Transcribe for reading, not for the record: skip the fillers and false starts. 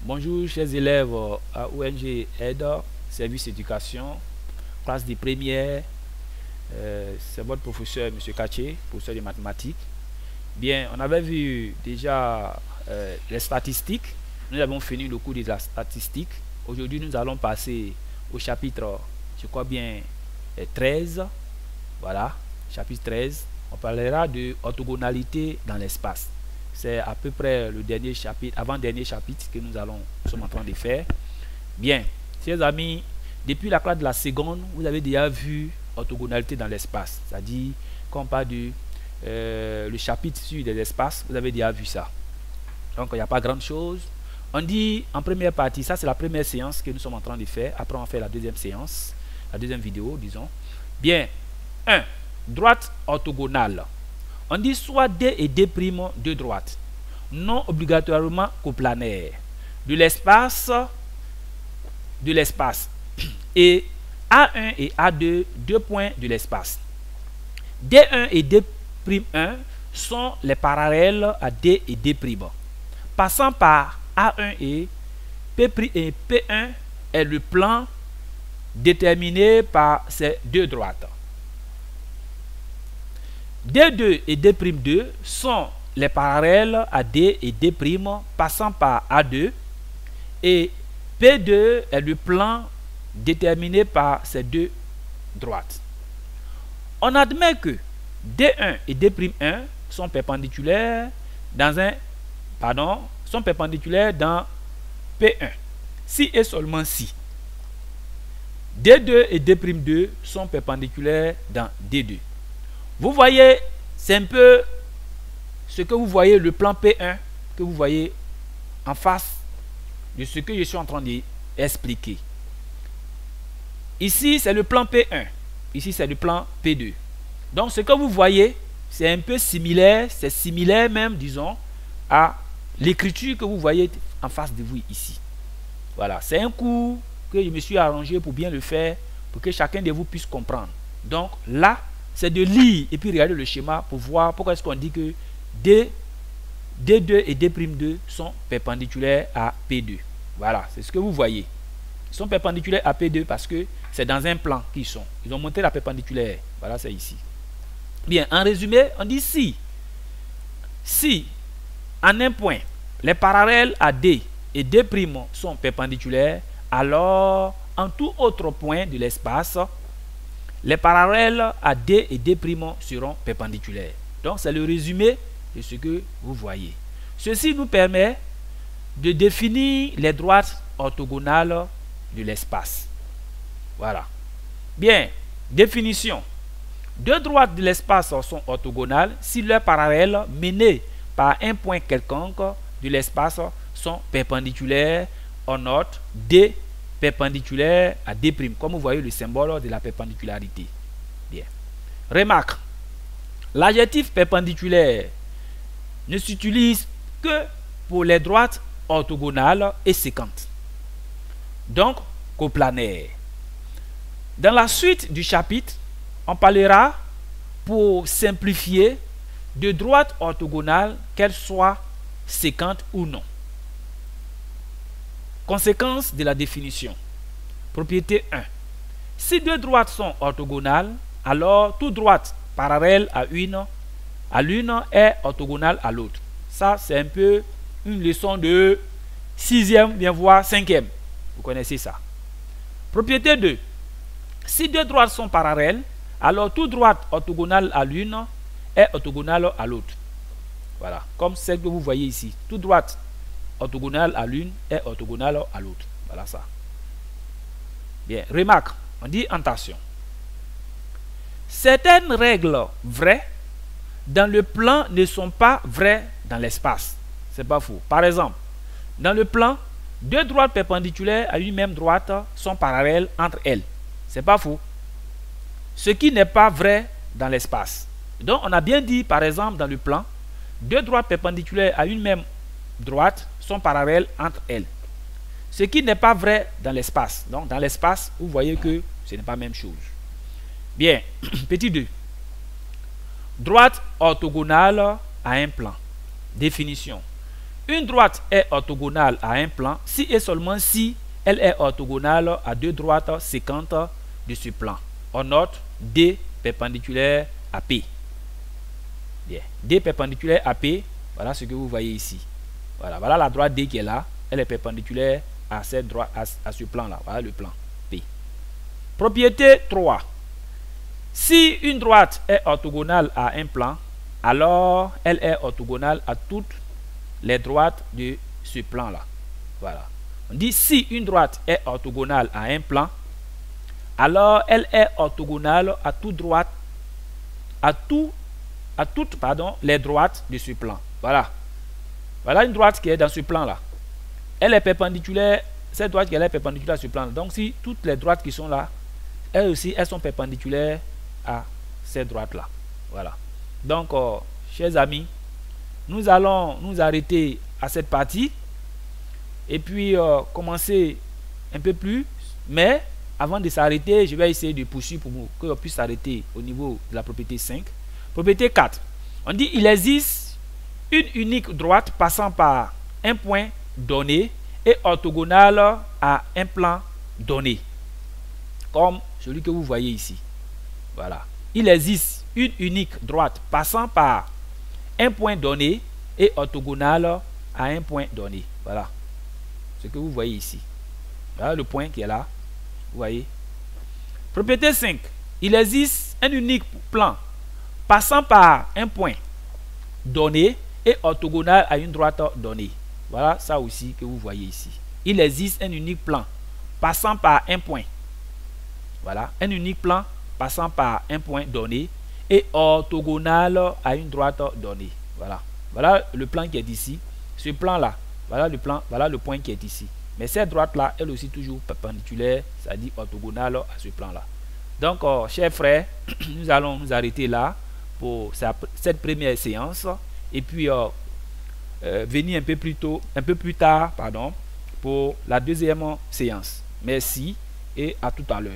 Bonjour chers élèves à ONG Aide, Service Éducation, classe des premières. C'est votre professeur M. Kaché, professeur de mathématiques. Bien, on avait vu déjà les statistiques. Nous avons fini le cours de la statistique. Aujourd'hui, nous allons passer au chapitre, je crois bien, 13. Voilà, chapitre 13. On parlera de orthogonalité dans l'espace. C'est à peu près le dernier chapitre, avant-dernier chapitre que nous sommes en train de faire. Bien, chers amis, depuis la classe de la seconde, vous avez déjà vu orthogonalité dans l'espace. C'est-à-dire, quand on parle de le chapitre sur des espaces, vous avez déjà vu ça. Donc, il n'y a pas grande chose. On dit en première partie, ça c'est la première séance que nous sommes en train de faire. Après, on va faire la deuxième séance, la deuxième vidéo, disons. Bien, 1. Droite orthogonale. On dit soit D et D' de droite, non obligatoirement coplanaires, de l'espace, et A1 et A2, 2 points de l'espace. D1 et D'1 sont les parallèles à D et D', passant par A1 et P1 est le plan déterminé par ces deux droites. D2 et D'2 sont les parallèles à D et D', passant par A2, et P2 est le plan déterminé par ces deux droites. On admet que D1 et D'1 sont perpendiculaires dans P1, si et seulement si. D2 et D'2 sont perpendiculaires dans D2. Vous voyez, c'est un peu ce que vous voyez, le plan P1 que vous voyez en face de ce que je suis en train d'expliquer. Ici, c'est le plan P1. Ici, c'est le plan P2. Donc, ce que vous voyez, c'est un peu similaire. C'est similaire même, disons, à l'écriture que vous voyez en face de vous ici. Voilà, c'est un cours que je me suis arrangé pour bien le faire, pour que chacun de vous puisse comprendre. Donc, là, c'est de lire et puis regarder le schéma pour voir pourquoi est-ce qu'on dit que D2 et D'2 sont perpendiculaires à P2. Voilà, c'est ce que vous voyez. Ils sont perpendiculaires à P2 parce que c'est dans un plan qu'ils sont. Ils ont monté la perpendiculaire. Voilà, c'est ici. Bien, en résumé, on dit si en un point, les parallèles à D et D' sont perpendiculaires, alors en tout autre point de l'espace, les parallèles à D et D' seront perpendiculaires. Donc, c'est le résumé de ce que vous voyez. Ceci nous permet de définir les droites orthogonales de l'espace. Voilà. Bien, définition. Deux droites de l'espace sont orthogonales si leurs parallèles menés par un point quelconque de l'espace sont perpendiculaires. On note D perpendiculaire à D', comme vous voyez le symbole de la perpendicularité. Bien. Remarque, l'adjectif perpendiculaire ne s'utilise que pour les droites orthogonales et séquentes, donc coplanaires. Dans la suite du chapitre, on parlera, pour simplifier, de droites orthogonales, qu'elles soient séquentes ou non. Conséquence de la définition. Propriété 1. Si deux droites sont orthogonales, alors toute droite parallèle à l'une est orthogonale à l'autre. Ça, c'est un peu une leçon de 6e, bien voir 5e. Vous connaissez ça. Propriété 2. Si deux droites sont parallèles, alors toute droite orthogonale à l'une est orthogonale à l'autre. Voilà, comme celle que vous voyez ici. Toute droite orthogonale à l'une est orthogonale à l'autre. Voilà ça. Bien, remarque, on dit attention. Certaines règles vraies dans le plan ne sont pas vraies dans l'espace. C'est pas faux. Par exemple, dans le plan, deux droites perpendiculaires à une même droite sont parallèles entre elles. C'est pas faux. Ce qui n'est pas vrai dans l'espace. Donc, on a bien dit, par exemple, dans le plan, deux droites perpendiculaires à une même droite sont parallèles entre elles. Ce qui n'est pas vrai dans l'espace. Donc, dans l'espace, vous voyez que ce n'est pas la même chose. Bien, petit 2. Droite orthogonale à un plan. Définition. Une droite est orthogonale à un plan si et seulement si elle est orthogonale à deux droites séquentes de ce plan. On note D perpendiculaire à P. Bien. D perpendiculaire à P, voilà ce que vous voyez ici. Voilà la droite D qui est là. Elle est perpendiculaire à cette droite, à ce plan-là. Voilà le plan P. Propriété 3. Si une droite est orthogonale à un plan, alors elle est orthogonale à toutes les droites de ce plan-là. Voilà. On dit si une droite est orthogonale à un plan, alors elle est orthogonale à toutes les droites de ce plan. Voilà. Voilà une droite qui est dans ce plan-là. Elle est perpendiculaire, cette droite qui est perpendiculaire à ce plan-là. Donc si toutes les droites qui sont là, elles aussi, elles sont perpendiculaires à cette droite-là. Voilà. Donc, chers amis, nous allons nous arrêter à cette partie et puis commencer un peu plus. Mais avant de s'arrêter, je vais essayer de poursuivre pour que on puisse s'arrêter au niveau de la propriété 5. Propriété 4. On dit il existe une unique droite passant par un point donné et orthogonale à un plan donné. Comme celui que vous voyez ici. Voilà. Il existe une unique droite passant par un point donné et orthogonale à un point donné. Voilà. Ce que vous voyez ici. Voilà le point qui est là. Vous voyez. Propriété 5. Il existe un unique plan passant par un point donné et orthogonal à une droite donnée. Voilà ça aussi que vous voyez ici. Il existe un unique plan passant par un point. Voilà. Un unique plan passant par un point donné et orthogonal à une droite donnée. Voilà. Voilà le plan qui est ici. Ce plan-là, voilà le plan, voilà le point qui est ici. Mais cette droite-là, elle aussi toujours perpendiculaire, c'est-à-dire orthogonale à ce plan-là. Donc, chers frères, nous allons nous arrêter là pour cette première séance et puis venir un peu plus tard, pour la deuxième séance. Merci et à tout à l'heure.